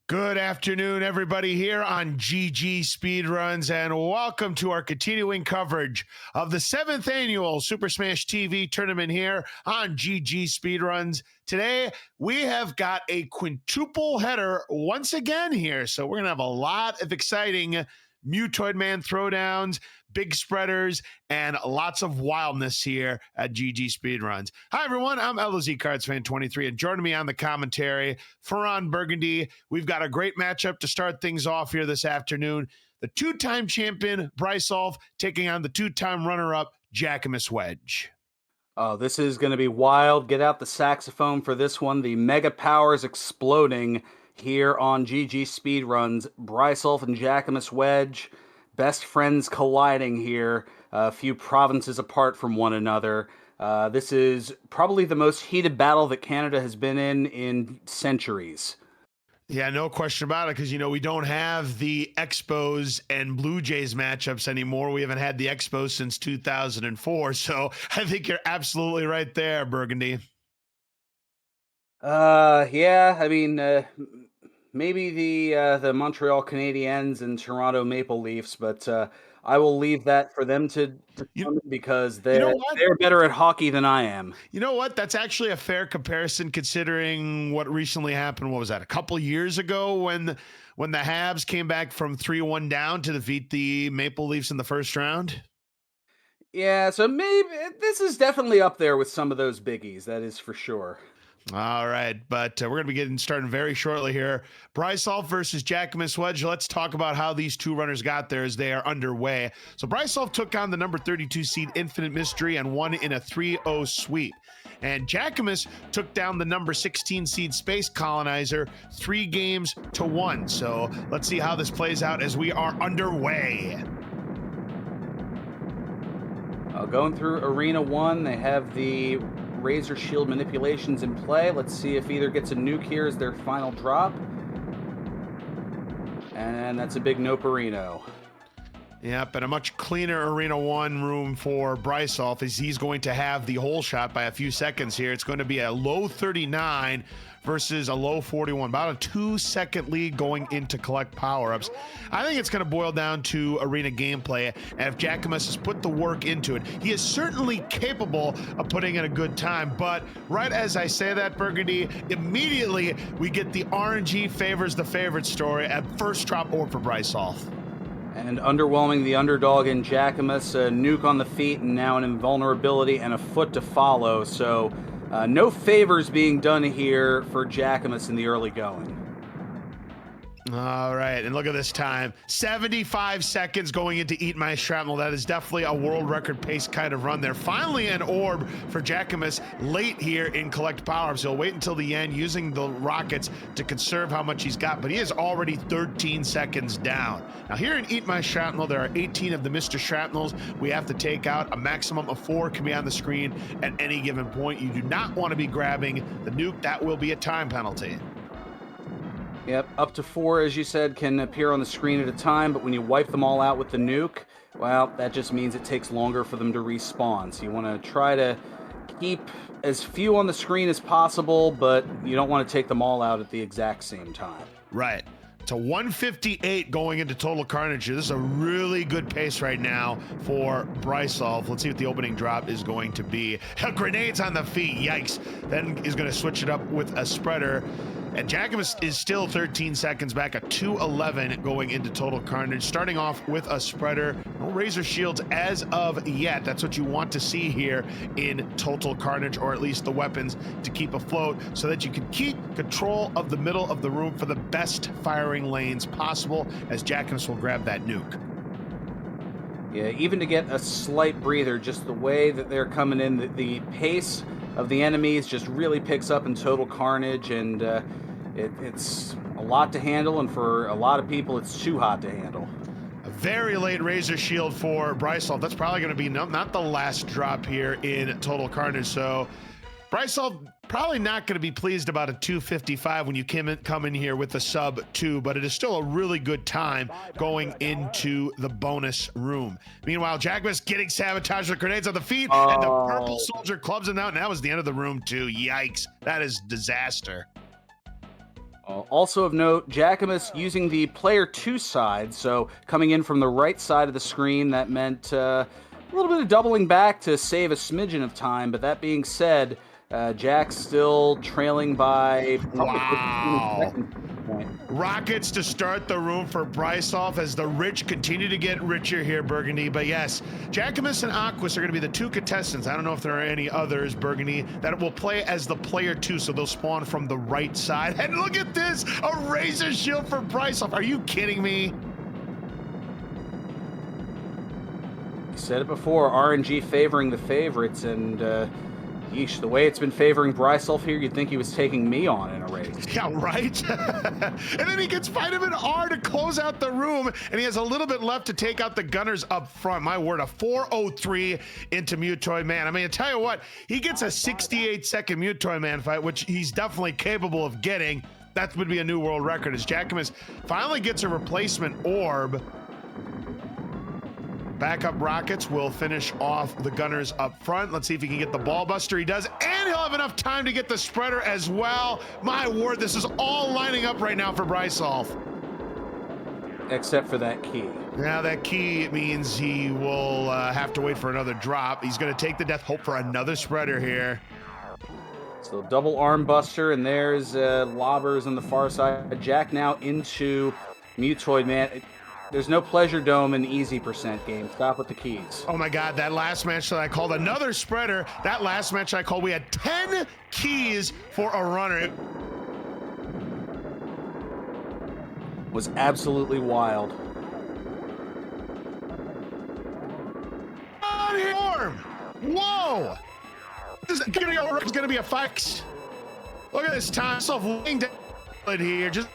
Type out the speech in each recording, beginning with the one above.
Good afternoon, everybody, here on GG Speedruns, and welcome to our continuing coverage of the 7th annual Super Smash TV tournament here on GG Speedruns. Today, we have got a quintuple header once again here, so we're going to have a lot of exciting Mutoid Man throwdowns, big spreaders, and lots of wildness here at GG Speedruns. Hi, everyone. I'm LOZ Cards Fan 23, and joining me on the commentary, Ferran Burgundy. We've got a great matchup to start things off here this afternoon. The two-time champion, Brisulph, taking on the two-time runner-up, JackimusWedge. Oh, this is going to be wild. Get out the saxophone for this one. The mega powers exploding here on GG Speedruns. Brisulph and JackimusWedge, best friends colliding here, a few provinces apart from one another. This is probably the most heated battle that Canada has been in centuries. Yeah, no question about it, because, you know, we don't have the Expos and Blue Jays matchups anymore. We haven't had the Expos since 2004, so I think you're absolutely right there, Burgundy. Yeah, I mean, maybe the Montreal Canadiens and Toronto Maple Leafs, but I will leave that for them to determine because they're better at hockey than I am. You know what? That's actually a fair comparison, considering what recently happened. What was that? A couple years ago when the Habs came back from 3-1 down to defeat the Maple Leafs in the first round. Yeah, so maybe this is definitely up there with some of those biggies. That is for sure. All right, but we're going to be getting started very shortly here. Brisulph versus JackimusWedge. Let's talk about how these two runners got there as they are underway. So Brisulph took on the number 32 seed Infinite Mystery and won in a 3-0 sweep. And Jackimus took down the number 16 seed Space Colonizer 3-1. So let's see how this plays out as we are underway. Going through Arena 1, they have the Razor Shield manipulations in play. Let's see if either gets a nuke here as their final drop. And that's a big Noperino. Yep, and a much cleaner Arena 1 room for Brisulph, as he's going to have the hole shot by a few seconds here. It's going to be a low 39 versus a low 41, about a 2-second lead going into collect power-ups. I think it's going to boil down to arena gameplay, and if Jackimus has put the work into it, he is certainly capable of putting in a good time, but right as I say that, Burgundy, immediately we get the RNG favors the favorite story at first drop orb for Brisulph. And underwhelming the underdog in Jackimus, a nuke on the feet, and now an invulnerability and a foot to follow. So no favors being done here for Jackimus in the early going. All right, and look at this time. 75 seconds going into Eat My Shrapnel. That is definitely a world record pace kind of run there. Finally an orb for Jackimus late here in collect power-ups. He'll wait until the end using the rockets to conserve how much he's got, but he is already 13 seconds down. Now here in Eat My Shrapnel, there are 18 of the Mr. Shrapnels we have to take out. A maximum of 4 can be on the screen at any given point. You do not want to be grabbing the nuke. That will be a time penalty. Yep, up to 4, as you said, can appear on the screen at a time, but when you wipe them all out with the nuke, well, that just means it takes longer for them to respawn. So you want to try to keep as few on the screen as possible, but you don't want to take them all out at the exact same time. Right. It's a 158 going into total carnage here. This is a really good pace right now for Brisulph. Let's see what the opening drop is going to be. Grenades on the feet, yikes. Then he's going to switch it up with a spreader. And Jackimus is still 13 seconds back, a 2:11 going into total carnage. Starting off with a spreader. No razor shields as of yet. That's what you want to see here in total carnage, or at least the weapons to keep afloat, so that you can keep control of the middle of the room for the best firing lanes possible, as Jackimus will grab that nuke. Yeah, even to get a slight breather, just the way that they're coming in, the pace of the enemies just really picks up in total carnage, and it's a lot to handle, and for a lot of people, it's too hot to handle. A very late razor shield for Brisulph. That's probably going to be not the last drop here in total carnage. So Brisulph probably not going to be pleased about a 255 when you come in here with a sub 2, but it is still a really good time going into the bonus room. Meanwhile, Jackimus getting sabotaged with grenades on the feet, and the purple soldier clubs him out, and that was the end of the room too. Yikes. That is disaster. Also of note, Jackimus using the player 2 side, so coming in from the right side of the screen, that meant a little bit of doubling back to save a smidgen of time, but that being said, Jack's still trailing by probably close to 20 Wow. seconds at this point. Rockets to start the room for Brisulph as the rich continue to get richer here, Burgundy. But yes, Jackimus and Aquas are going to be the two contestants. I don't know if there are any others, Burgundy, that will play as the player 2, so they'll spawn from the right side. And look at this, a razor shield for Brisulph. Are you kidding me? You said it before, RNG favoring the favorites, and yeesh, the way it's been favoring Brisulph here, you'd think he was taking me on in a race. Yeah, right? And then he gets Vitamin R to close out the room, and he has a little bit left to take out the gunners up front. My word, a 4:03 into Mutoid Man. I mean, I tell you what, he gets a 68-second Mutoid Man fight, which he's definitely capable of getting. That would be a new world record as Jackimus finally gets a replacement orb. Backup Rockets will finish off the gunners up front. Let's see if he can get the ball buster. He does, and he'll have enough time to get the spreader as well. My word, this is all lining up right now for Brisulph. Except for that key. Now that key means he will have to wait for another drop. He's going to take the death, hope for another spreader here. So double arm buster, and there's lobbers on the far side. Jack now into Mutoid Man. There's no pleasure dome in easy percent game. Stop with the keys. Oh my God, that last match that I called another spreader, that last match I called, we had 10 keys for a runner. Was absolutely wild. Whoa! This is gonna be a fight. Look at this time. Laying down here, just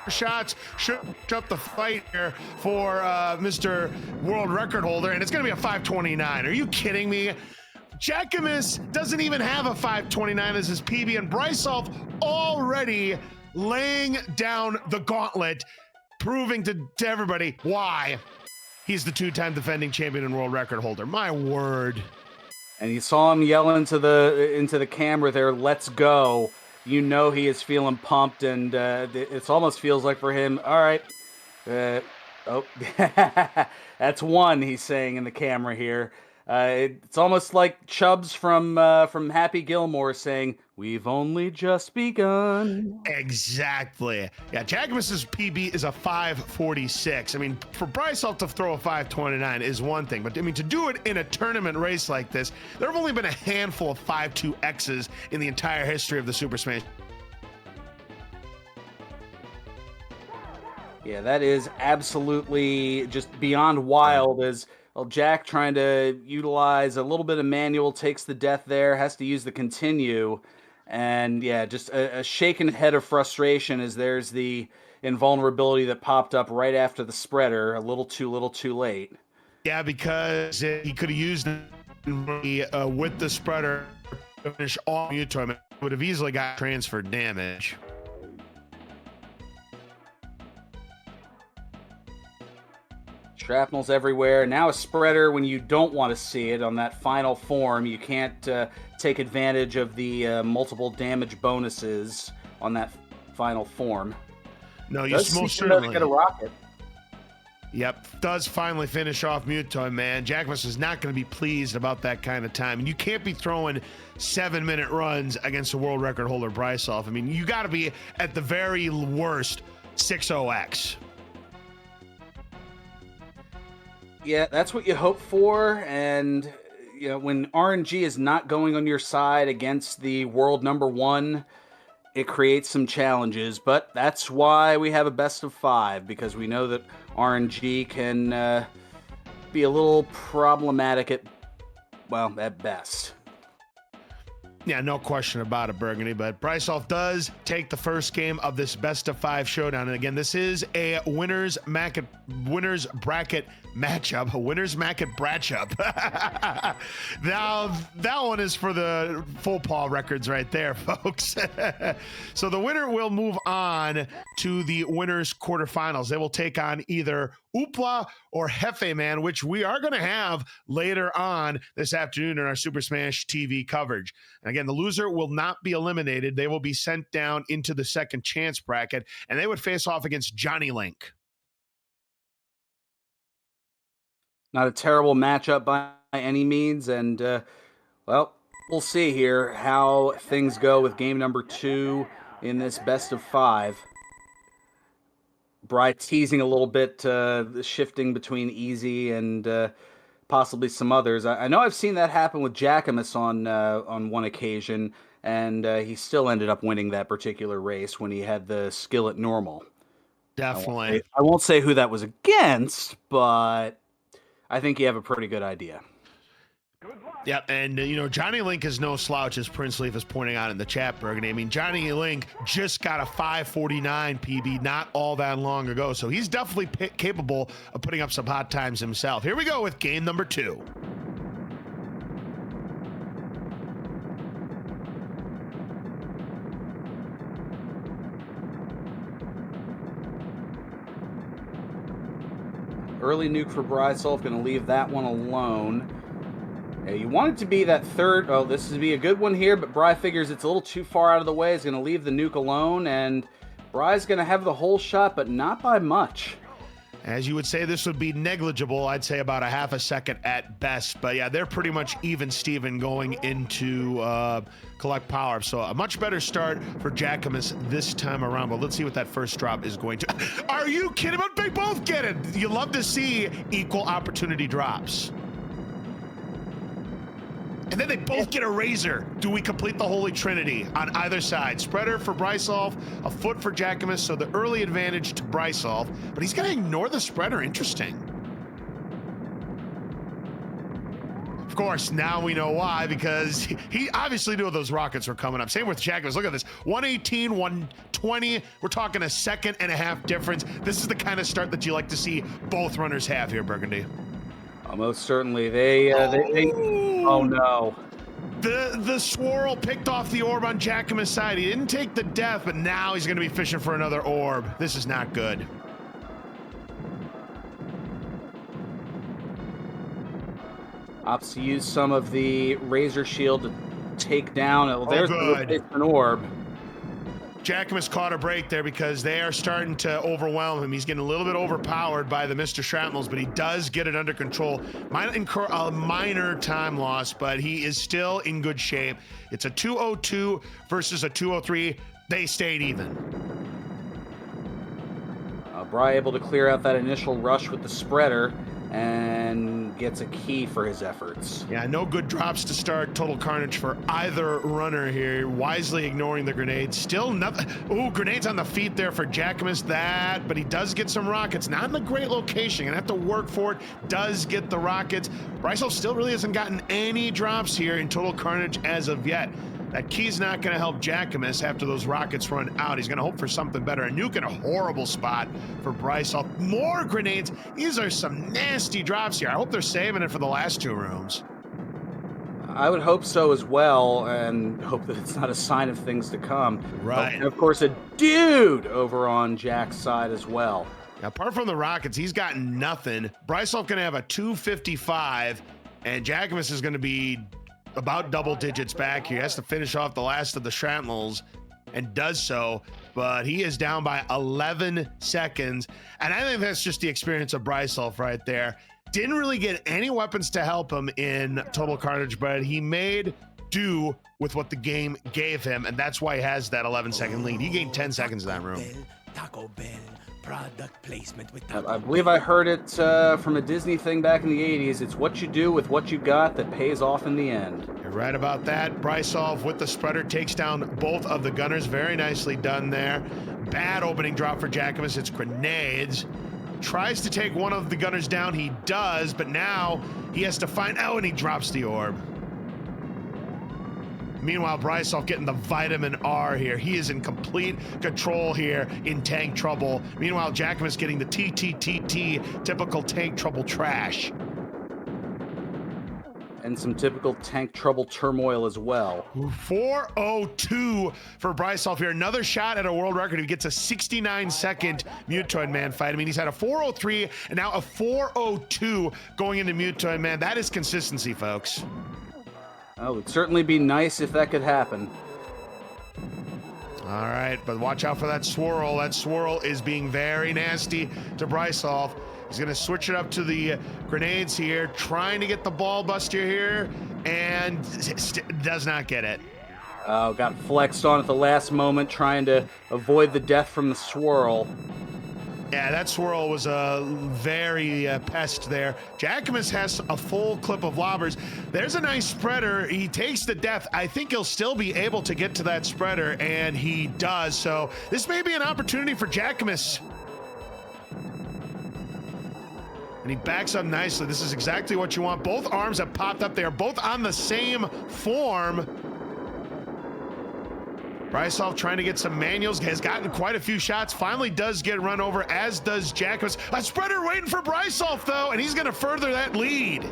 shots should up the fight here for Mr. World Record Holder, and it's gonna be a 5:29. Are you kidding me? Jackimus doesn't even have a 5:29 as his PB, and Brisulph already laying down the gauntlet, proving to everybody why he's the two-time defending champion and world record holder. My word. And you saw him yell into the camera there, "Let's go." You know he is feeling pumped, and it almost feels like for him, all right, oh, that's one, he's saying in the camera here. It's almost like Chubbs from Happy Gilmore saying, "We've only just begun." Exactly. Yeah, Jackimus's PB is a 5:46. I mean, for Brisulph to throw a 5:29 is one thing, but I mean, to do it in a tournament race like this, there have only been a handful of 5.2Xs in the entire history of the Super Smash. Yeah, that is absolutely just beyond wild. As well, Jack trying to utilize a little bit of manual, takes the death there, has to use the continue. And yeah, just a shaken head of frustration as there's the invulnerability that popped up right after the spreader, a little too late. Yeah, because he could have used it with the spreader to finish all Mutoid. Would have easily got transfer damage. Shrapnel's everywhere. Now a spreader when you don't want to see it on that final form. You can't take advantage of the multiple damage bonuses on that final form. No, you most certainly get a rocket. Yep, does finally finish off Mutoid Man. Jackimus is not going to be pleased about that kind of time. And you can't be throwing 7-minute runs against a world record holder Brisulph. I mean, you got to be at the very worst 6.0x. Yeah, that's what you hope for, and you know, when RNG is not going on your side against the world #1, it creates some challenges, but that's why we have a best of 5, because we know that RNG can be a little problematic at best. Yeah, no question about it, Burgundy, but Brisulph does take the first game of this best of 5 showdown. And again, this is a winners bracket matchup, a winners bracket matchup. Now, that one is for the full paw records right there, folks. So the winner will move on to the winners quarterfinals. They will take on either Oopla or Hefe Man, which we are going to have later on this afternoon in our Super Smash TV coverage. And Again, the loser will not be eliminated. They will be sent down into the second chance bracket, and they would face off against Johnny Link. Not a terrible matchup by any means, and well, we'll see here how things go with game number 2 in this best of 5. Bry teasing a little bit, shifting between easy and possibly some others. I know I've seen that happen with Jackimus on one occasion, and he still ended up winning that particular race when he had the skill at normal. Definitely. I won't say who that was against, but I think you have a pretty good idea. Yep, and Johnny Link is no slouch, as Prince Leaf is pointing out in the chat, Burgundy. I mean, Johnny Link just got a 5:49 PB not all that long ago, so he's definitely capable of putting up some hot times himself. Here we go with game number 2. Early nuke for Brisulph, going to leave that one alone. You want it to be that third. Oh, this is be a good one here, but Bry figures it's a little too far out of the way. He's going to leave the nuke alone, and Bry's going to have the whole shot, but not by much. As you would say, this would be negligible. I'd say about a half a second at best. But yeah, they're pretty much even Steven going into collect power. So a much better start for Jackimus this time around. But let's see what that first drop is going to. Are you kidding? But they both get it. You love to see equal opportunity drops. And then they both get a razor. Do we complete the Holy Trinity on either side? Spreader for Brisulph, a foot for Jackimus, so the early advantage to Brisulph, but he's gonna ignore the spreader. Interesting. Of course, now we know why, because he obviously knew those rockets were coming up. Same with Jackimus. Look at this, 118, 120. We're talking a second and a half difference. This is the kind of start that you like to see both runners have here, Burgundy. Most certainly. They oh no. The swirl picked off the orb on Jackimus' side. He didn't take the death, but now he's going to be fishing for another orb. This is not good. Opts to use some of the razor shield to take down. Oh, there's an orb. Jackimus caught a break there because they are starting to overwhelm him. He's getting a little bit overpowered by the Mr. Shrapnels, but he does get it under control. Might incur a minor time loss, but he is still in good shape. It's a 202 versus a 203. They stayed even. Bry able to clear out that initial rush with the spreader and gets a key for his efforts. Yeah, no good drops to start Total Carnage for either runner here. Wisely ignoring the grenades. Still nothing. Ooh, grenades on the feet there for Jackimus. But he does get some rockets. Not in a great location. Gonna have to work for it. Does get the rockets. Brisulph still really hasn't gotten any drops here in Total Carnage as of yet. That key's not going to help Jackimus after those rockets run out. He's going to hope for something better. A nuke in a horrible spot for Brisulph. More grenades. These are some nasty drops here. I hope they're saving it for the last two rooms. I would hope so as well, and hope that it's not a sign of things to come. Right. And of course, a dude over on Jack's side as well. Apart from the rockets, he's gotten nothing. Brisulph going to have a 255, and Jackimus is going to be about double digits back here. He has to finish off the last of the shrapnels and does so, but he is down by 11 seconds. And I think that's just the experience of Brisulph right there. Didn't really get any weapons to help him in Total Carnage, but he made do with what the game gave him, and that's why he has that 11-second lead. He gained 10 seconds in that room. Taco Bell product placement with I believe I heard it from a Disney thing back in the 80s. It's what you do with what you got that pays off in the end. You're right about that. Brisulph with the spreader takes down both of the gunners. Very nicely done there. Bad opening drop for Jackimus. It's grenades. Tries to take one of the gunners down. He does, but now he has to find out, and he drops the orb. Meanwhile, Brisulph getting the vitamin R here. He is in complete control here in tank trouble. Meanwhile, Jackimus getting the TTTT, typical tank trouble trash. And some typical tank trouble turmoil as well. 4:02 for Brisulph here. Another shot at a world record. He gets a 69-second Mutoid Man fight. I mean, he's had a 4:03 and now a 4:02 going into Mutoid Man. That is consistency, folks. Oh, it'd certainly be nice if that could happen. All right, but watch out for that swirl. That swirl is being very nasty to Brisulph. He's going to switch it up to the grenades here, trying to get the ball buster here, and does not get it. Oh, got flexed on at the last moment, trying to avoid the death from the swirl. Yeah, that swirl was a very pest there. Jackimus has a full clip of lobbers. There's a nice spreader. He takes the death. I think he'll still be able to get to that spreader, and he does. So this may be an opportunity for Jackimus. And he backs up nicely. This is exactly what you want. Both arms have popped up. They are both on the same form. Brisulph trying to get some manuals, has gotten quite a few shots, finally does get run over, as does Jackimus. A spreader waiting for Brisulph, though, and he's going to further that lead.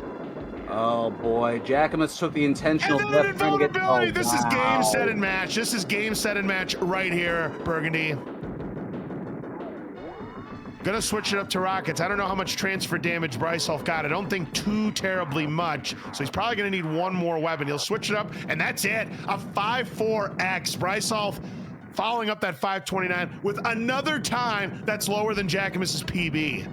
Oh, boy. Jackimus took the intentional And then death trying to get... invulnerability. This is game, set, wow. and match. This is game, set, and match right here, Burgundy. Gonna switch it up to rockets. I don't know how much transfer damage Brisulph got. I don't think too terribly much. So he's probably gonna need one more weapon. He'll switch it up, and that's it. A 5-4X. Brisulph following up that 529 with another time that's lower than Jackimus's PB.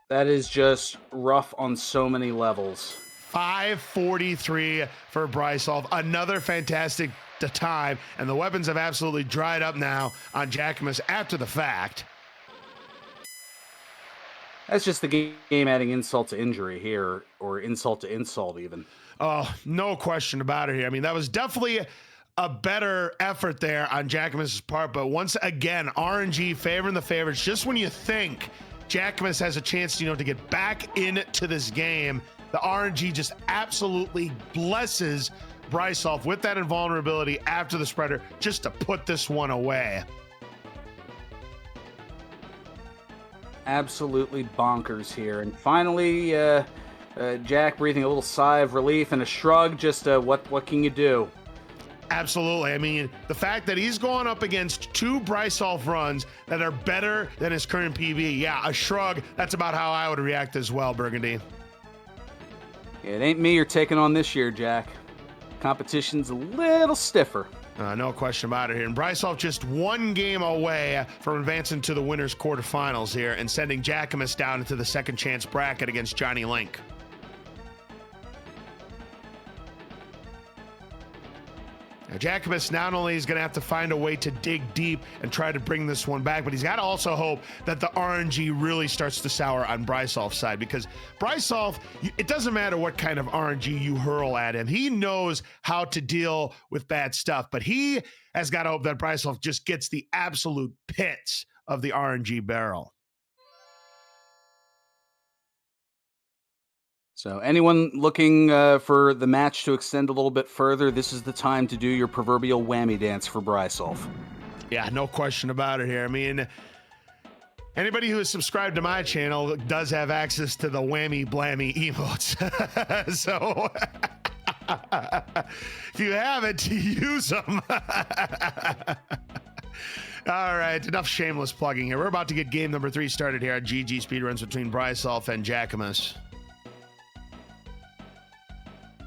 That is just rough on so many levels. 543 for Brisulph. Another fantastic time, and the weapons have absolutely dried up now on Jackimus after the fact. That's just the game adding insult to injury here, or insult to insult even. Oh, no question about it here. I mean, that was definitely a better effort there on Jackimus's part, but once again, RNG favoring the favorites. Just when you think Jackimus has a chance, to get back into this game, the RNG just absolutely blesses Brisulph with that invulnerability after the spreader, just to put this one away. Absolutely bonkers here. And finally, Jack breathing a little sigh of relief and a shrug. Just what can you do? Absolutely. I mean, the fact that he's going up against two Brisulph runs that are better than his current PB, yeah, a shrug. That's about how I would react as well, Burgundy. It ain't me you're taking on this year, Jack. Competition's a little stiffer. No question about it here. And Brisulph just one game away from advancing to the winners quarterfinals here and sending Jackimus down into the second chance bracket against Johnny Link. Now, Jackimus not only is going to have to find a way to dig deep and try to bring this one back, but he's got to also hope that the RNG really starts to sour on Brisulph's side, because Brisulph, it doesn't matter what kind of RNG you hurl at him. He knows how to deal with bad stuff, but he has got to hope that Brisulph just gets the absolute pits of the RNG barrel. So anyone looking for the match to extend a little bit further, this is the time to do your proverbial whammy dance for Brisulph. Yeah, no question about it here. I mean, anybody who is subscribed to my channel does have access to the whammy blammy emotes. So if you haven't, use them. All right, enough shameless plugging here. We're about to get game number 3 started here at GG Speedruns between Brisulph and Jackimus.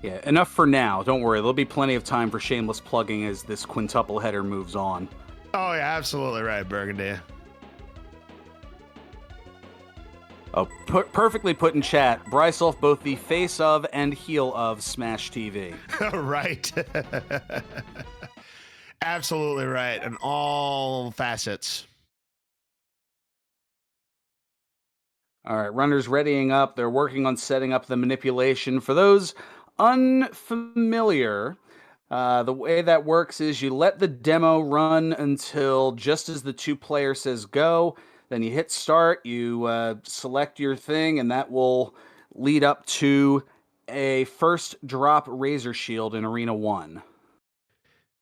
Yeah, enough for now. Don't worry, there'll be plenty of time for shameless plugging as this quintuple header moves on. Oh, yeah, absolutely right, Burgundy. Oh, perfectly put in chat. Brisulph, both the face of and heel of Smash TV. Right. Absolutely right, in all facets. All right, runners readying up. They're working on setting up the manipulation. For those unfamiliar, the way that works is you let the demo run until just as the 2-player says go, then you hit start, you select your thing, and that will lead up to a first drop Razor Shield in Arena 1.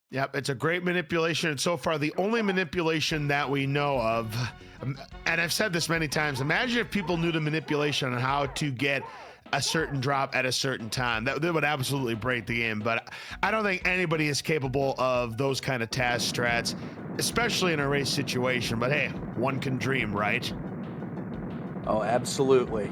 Yep, it's a great manipulation, and so far the only manipulation that we know of, and I've said this many times, imagine if people knew the manipulation on how to get a certain drop at a certain time. That would absolutely break the game, but I don't think anybody is capable of those kind of task strats, especially in a race situation. But hey, one can dream, right? Oh, absolutely.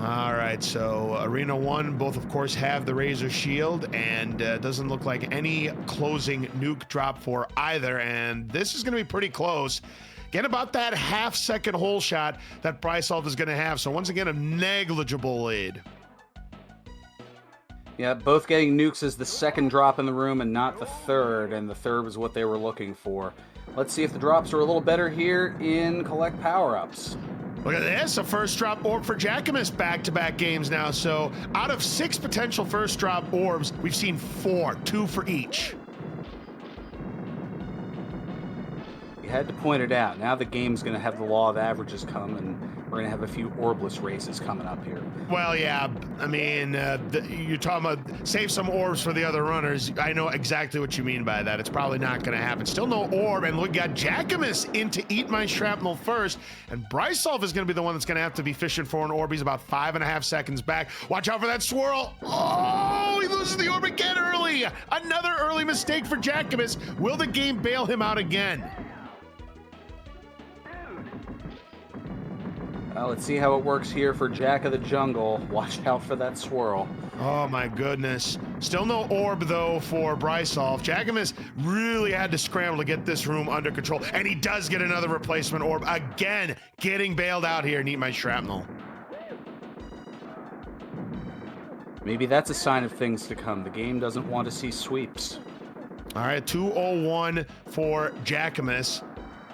All right, so Arena 1, both of course have the Razor Shield, and doesn't look like any closing nuke drop for either, and this is going to be pretty close. Get about that half-second hole shot that Brisulph is going to have, so once again, a negligible lead. Yeah, both getting nukes is the second drop in the room and not the third, and the third was what they were looking for. Let's see if the drops are a little better here in collect power-ups. Look at this, a first drop orb for Jackimus back-to-back games now. So out of 6 potential first drop orbs, we've seen 4, 2 for each. You had to point it out. Now the game's going to have the law of averages come, and we're going to have a few orbless races coming up here. Well, yeah, I mean, you're talking about save some orbs for the other runners. I know exactly what you mean by that. It's probably not going to happen. Still no orb, and we got Jackimus in to eat my shrapnel first, and Brisulph is going to be the one that's going to have to be fishing for an orb. He's about 5.5 seconds back. Watch out for that swirl. Oh, he loses the orb again early. Another early mistake for Jackimus. Will the game bail him out again? Let's see how it works here for Jack of the Jungle. Watch out for that swirl. Oh my goodness. Still no orb though for Brisulph. Jackimus really had to scramble to get this room under control, and he does get another replacement orb. Again, getting bailed out here and eat my shrapnel. Maybe that's a sign of things to come. The game doesn't want to see sweeps. All right, 201 for Jackimus.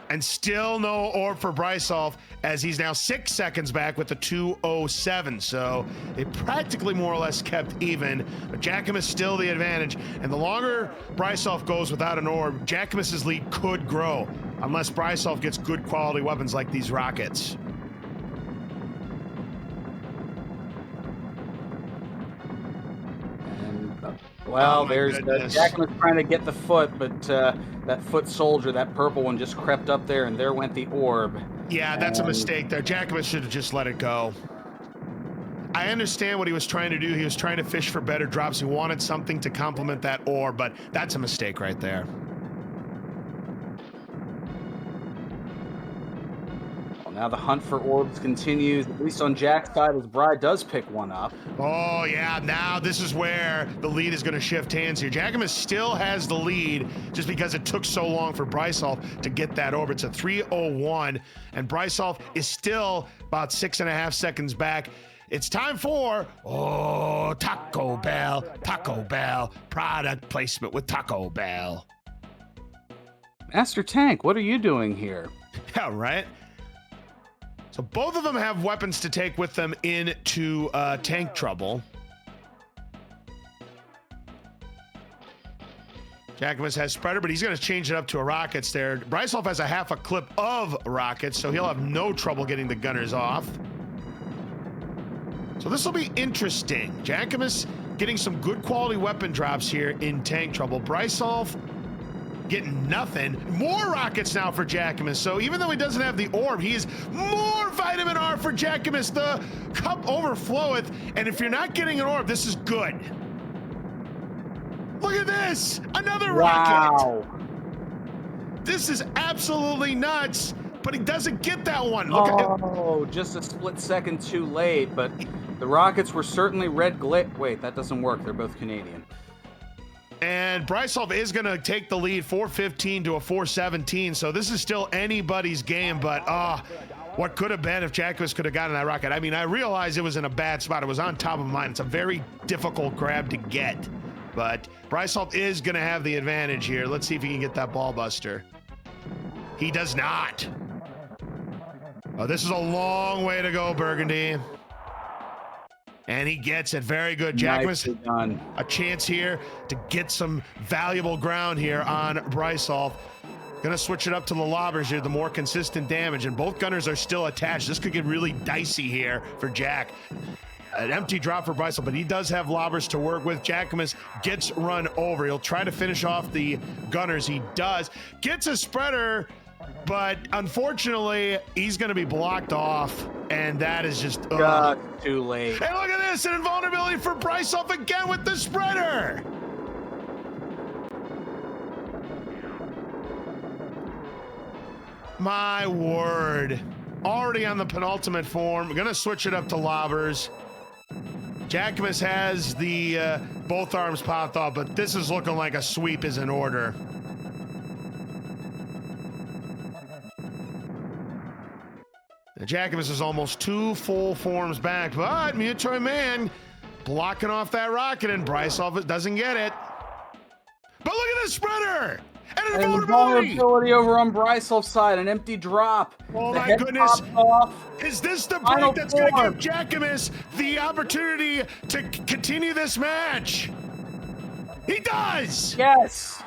And still no orb for Brisulph, as he's now 6 seconds back with the 207. So they practically more or less kept even, but Jackimus still the advantage. And the longer Brisulph goes without an orb, Jackimus's lead could grow, unless Brisulph gets good quality weapons like these rockets. Well, oh there's Jackimus trying to get the foot, but that foot soldier, that purple one, just crept up there, and there went the orb. Yeah, that's a mistake there. Jackimus should have just let it go. I understand what he was trying to do. He was trying to fish for better drops. He wanted something to complement that orb, but that's a mistake right there. Now the hunt for orbs continues, at least on Jack's side, as Bri does pick one up. Oh, yeah, now this is where the lead is going to shift hands here. Jackimus still has the lead just because it took so long for Brisulph to get that orb. It's a 301, and Brisulph is still about 6.5 seconds back. It's time for, Taco Bell, product placement with Taco Bell. Master Tank, what are you doing here? Yeah, right? So both of them have weapons to take with them into tank trouble. Jackimus has spreader, but he's going to change it up to a rockets there. Brisulph has a half a clip of rockets, so he'll have no trouble getting the gunners off. So this will be interesting. Jackimus getting some good quality weapon drops here in tank trouble. Brisulph getting nothing. More rockets now for Jackimus. So even though he doesn't have the orb, he is more vitamin R for Jackimus. The cup overfloweth, and if you're not getting an orb, this is good. Look at this, another rocket. This is absolutely nuts, but he doesn't get that one. Look at just a split second too late, but the rockets were certainly red glitch. Wait, that doesn't work. They're both Canadian. And Brisulph is going to take the lead 415 to a 417. So this is still anybody's game, but what could have been if Jackimus could have gotten that rocket. I mean, I realize it was in a bad spot. It was on top of mine. It's a very difficult grab to get, but Brisulph is going to have the advantage here. Let's see if he can get that ball buster. He does not. Oh, this is a long way to go, Burgundy. And he gets it. Very good. Jackimus, done. A chance here to get some valuable ground here on Brisulph. Gonna switch it up to the lobbers here, the more consistent damage, and both gunners are still attached. This could get really dicey here for Jack. An empty drop for Brisulph, but he does have lobbers to work with. Jackimus gets run over. He'll try to finish off the gunners. He does. Gets a spreader, but unfortunately, he's going to be blocked off, and that is just too late. Hey, look at this, an invulnerability for Brisulph again with the spreader. My word. already on the penultimate form. We're gonna switch it up to lobbers. Jackimus has the both arms popped off, but this is looking like a sweep is in order. Jackimus is almost 2 full forms back, but Mutoid Man blocking off that rocket, and Brisulph doesn't get it. But look at the spreader! And an invulnerability over on Brisulph's side, an empty drop. Oh The my head goodness. pops off. Is this the Final break that's going to form. give Jackimus the opportunity to continue this match? He does! Yes.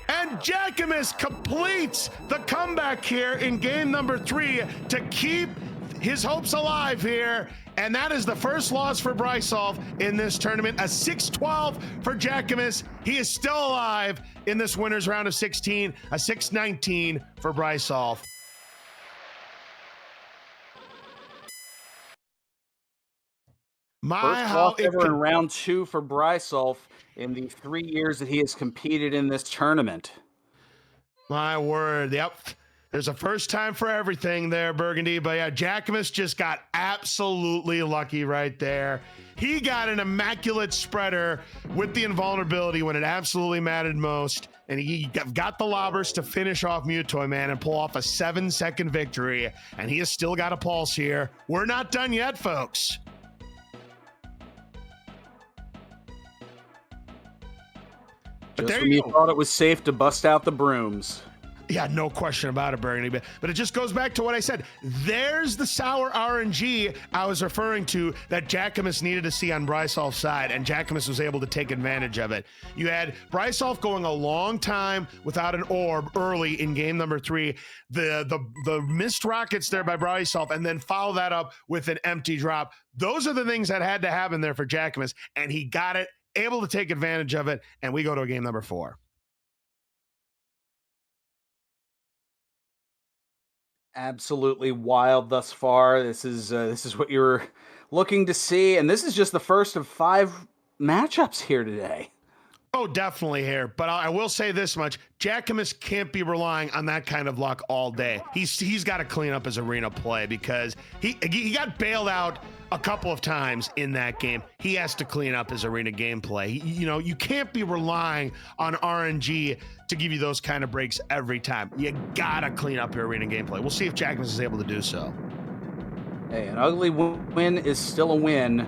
And Jackimus completes the comeback here in game number 3 to keep his hopes alive here. And that is the first loss for Brisulph in this tournament. A 6-12 for Jackimus. He is still alive in this winner's round of 16. A 6-19 for Brisulph. First loss ever in round 2 for Brisulph in the 3 years that he has competed in this tournament. My word. Yep. There's a first time for everything there, Burgundy. But yeah, Jackimus just got absolutely lucky right there. He got an immaculate spreader with the invulnerability when it absolutely mattered most. And he got the lobbers to finish off Mutoid Man and pull off a 7-second victory. And he has still got a pulse here. We're not done yet, folks. But Just there when you you go. thought it was safe to bust out the brooms. Yeah, no question about it, Burgundy. But it just goes back to what I said. There's the sour RNG I was referring to that Jackimus needed to see on Brisulph's side, and Jackimus was able to take advantage of it. You had Brisulph going a long time without an orb early in game number 3. The missed rockets there by Brisulph, and then follow that up with an empty drop. Those are the things that had to happen there for Jackimus, and he got it, able to take advantage of it, and we go to game number 4. Absolutely wild thus far. This is what you were looking to see, and this is just the first of 5 matchups here today. Oh, definitely here. But I will say this much. Jackimus can't be relying on that kind of luck all day. He's got to clean up his arena play because he got bailed out a couple of times in that game. He has to clean up his arena gameplay. You can't be relying on RNG to give you those kind of breaks every time. You got to clean up your arena gameplay. We'll see if Jackimus is able to do so. Hey, an ugly win is still a win.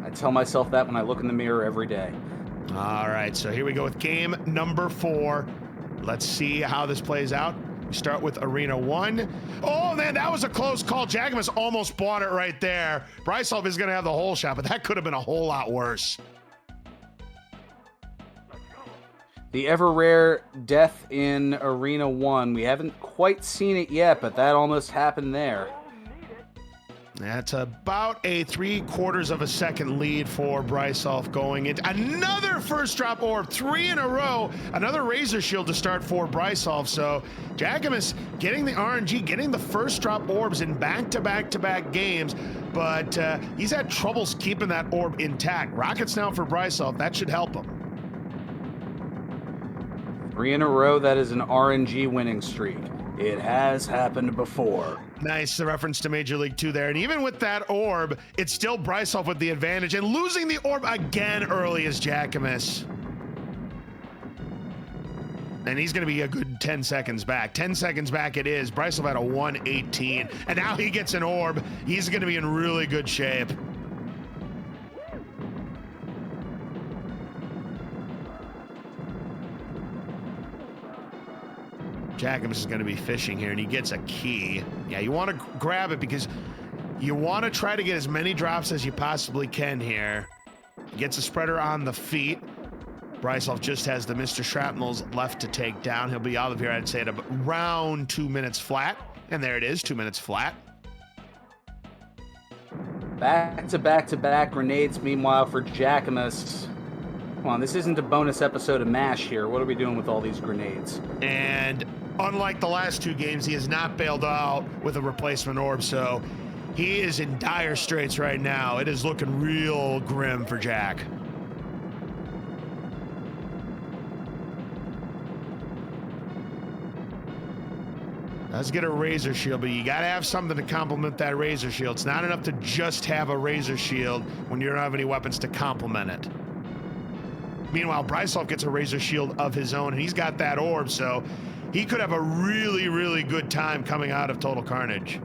I tell myself that when I look in the mirror every day. All right, so here we go with game number 4. Let's see how this plays out. We start with Arena 1. Oh, man, that was a close call. Jackimus almost bought it right there. Brisulph is going to have the whole shot, but that could have been a whole lot worse. The ever-rare death in Arena 1. We haven't quite seen it yet, but that almost happened there. That's about a 3/4 of a second lead for Brisulph going into another first drop orb, 3 in a row, another razor shield to start for Brisulph. So Jackimus getting the RNG, getting the first drop orbs in back-to-back-to-back games, but he's had troubles keeping that orb intact. Rockets now for Brisulph, that should help him. 3 in a row, that is an RNG winning streak. It has happened before. Nice, the reference to Major League 2 there. And even with that orb, it's still Brisulph with the advantage. And losing the orb again early is Jackimus. And he's going to be a good 10 seconds back. 10 seconds back it is. Brisulph had a 118. And now he gets an orb. He's going to be in really good shape. Jackimus is going to be fishing here, and he gets a key. Yeah, you want to grab it because you want to try to get as many drops as you possibly can here. Gets a spreader on the feet. Brisulph just has the Mr. Shrapnels left to take down. He'll be out of here, I'd say, at around 2 minutes flat. And there it is, 2 minutes flat. Back-to-back-to-back grenades, meanwhile, for Jackimus. Come on, this isn't a bonus episode of MASH here. What are we doing with all these grenades? And unlike the last 2 games, he has not bailed out with a replacement orb, so he is in dire straits right now. It is looking real grim for Jack. Does get a razor shield, but you got to have something to complement that razor shield. It's not enough to just have a razor shield when you don't have any weapons to complement it. Meanwhile, Brisulph gets a razor shield of his own, and he's got that orb, so he could have a really, really good time coming out of Total Carnage.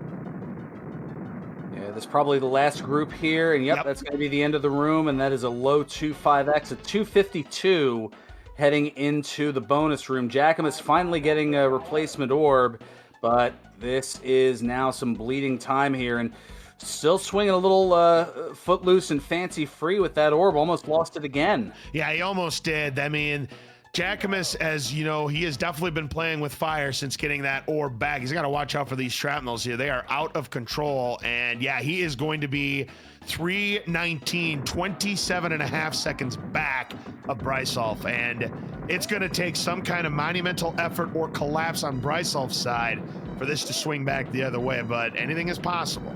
Yeah, that's probably the last group here, and yep. That's going to be the end of the room, and that is a low 2.5x, a 252 heading into the bonus room. Jackimus finally getting a replacement orb, but this is now some bleeding time here, and still swinging a little footloose and fancy free with that orb. Almost lost it again. Yeah, he almost did. I mean, Jackimus, as you know, he has definitely been playing with fire since getting that orb back. He's got to watch out for these shrapnels here. They are out of control. And yeah, he is going to be 319, 27.5 seconds back of Brisulph. And it's going to take some kind of monumental effort or collapse on Brisulph's side for this to swing back the other way. But anything is possible.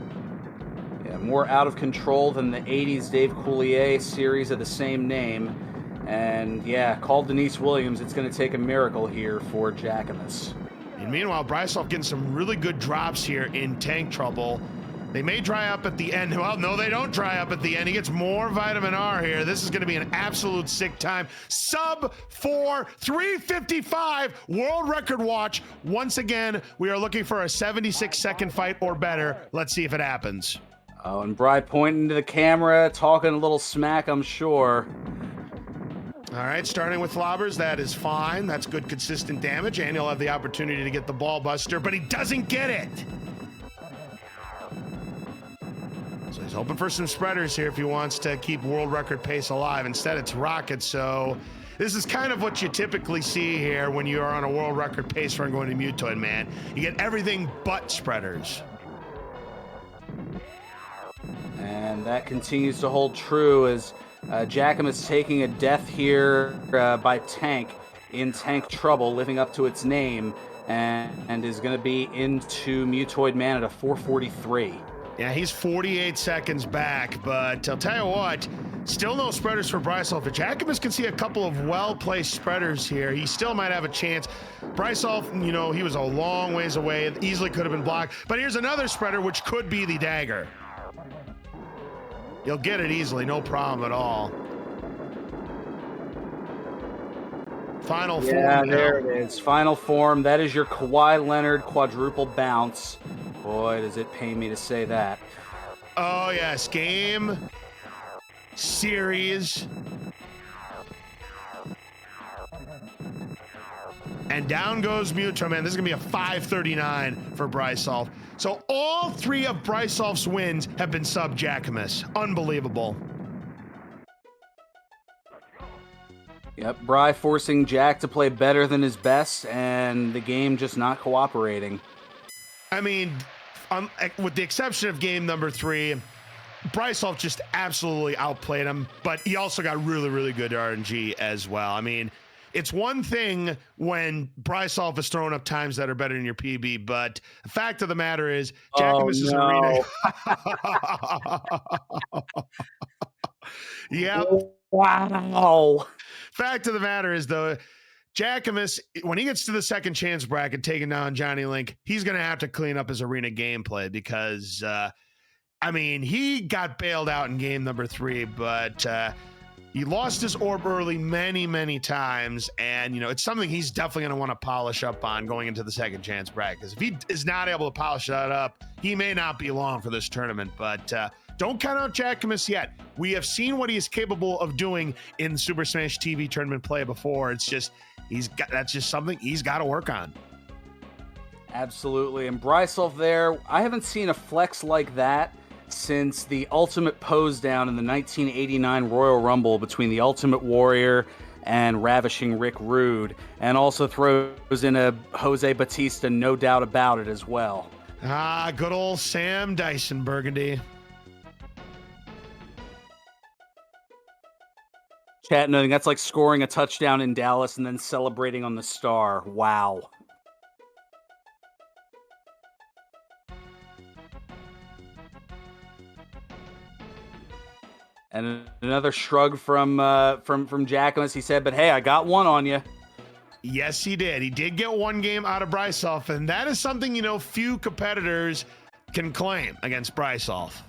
Yeah, more out of control than the 80s Dave Coulier series of the same name. And yeah, call Denise Williams. It's going to take a miracle here for Jackimus. And meanwhile, Brisulph getting some really good drops here in tank trouble. They may dry up at the end. Well, no, they don't dry up at the end. He gets more vitamin R here. This is going to be an absolute sick time. Sub 4, 3:55 world record watch. Once again, we are looking for a 76-second fight or better. Let's see if it happens. Oh, and Bri pointing to the camera, talking a little smack, I'm sure. All right, starting with lobbers, that is fine. That's good, consistent damage, and he'll have the opportunity to get the ball buster, but he doesn't get it. So he's hoping for some spreaders here if he wants to keep world record pace alive. Instead, it's rockets, so this is kind of what you typically see here when you are on a world record pace run going to Mutoid Man. You get everything but spreaders. And that continues to hold true as Jackimus taking a death here by tank in tank trouble, living up to its name, and is going to be into Mutoid Man at a 443. Yeah, he's 48 seconds back, but I'll tell you what, still no spreaders for Brisulph. If Jackimus can see a couple of well-placed spreaders here, he still might have a chance. Brisulph, you know, he was a long ways away. It easily could have been blocked. But here's another spreader, which could be the dagger. You'll get it easily, no problem at all. Final form. Yeah, there it is. Final form. That is your Kawhi Leonard quadruple bounce. Boy, does it pain me to say that. Oh, yes. Game, series, and down goes Muto, man. This is going to be a 539 for Brisulph. So all three of Brisulph's wins have been sub Jackimus. Unbelievable. Yep, Bri forcing Jack to play better than his best, and the game just not cooperating. I mean, with the exception of game number 3, Brisulph just absolutely outplayed him, but he also got really, really good RNG as well. I mean, it's one thing when Brisulph is throwing up times that are better than your PB, but the fact of the matter is, Jackimus's arena. Yeah. Wow. Fact of the matter is, though, Jackimus, when he gets to the second chance bracket, taking down Johnny Link, he's going to have to clean up his arena gameplay because, I mean, he got bailed out in game number 3, but he lost his orb early many, many times, and, you know, it's something he's definitely going to want to polish up on going into the second chance bracket, because if he is not able to polish that up, he may not be long for this tournament, but don't count out Jackimus yet. We have seen what he is capable of doing in Super Smash TV tournament play before. It's just, that's just something he's got to work on. Absolutely, and Brisulph there, I haven't seen a flex like that since the ultimate pose down in the 1989 Royal Rumble between the Ultimate Warrior and Ravishing Rick Rude, and also throws in a Jose Batista, no doubt about it, as well. Ah, good old Sam Dyson Burgundy. Chat noting that's like scoring a touchdown in Dallas and then celebrating on the star. Wow. And another shrug from Jackimus. He said, "But hey, I got one on you." Yes, he did. He did get one game out of Brisulph, and that is something, few competitors can claim against Brisulph.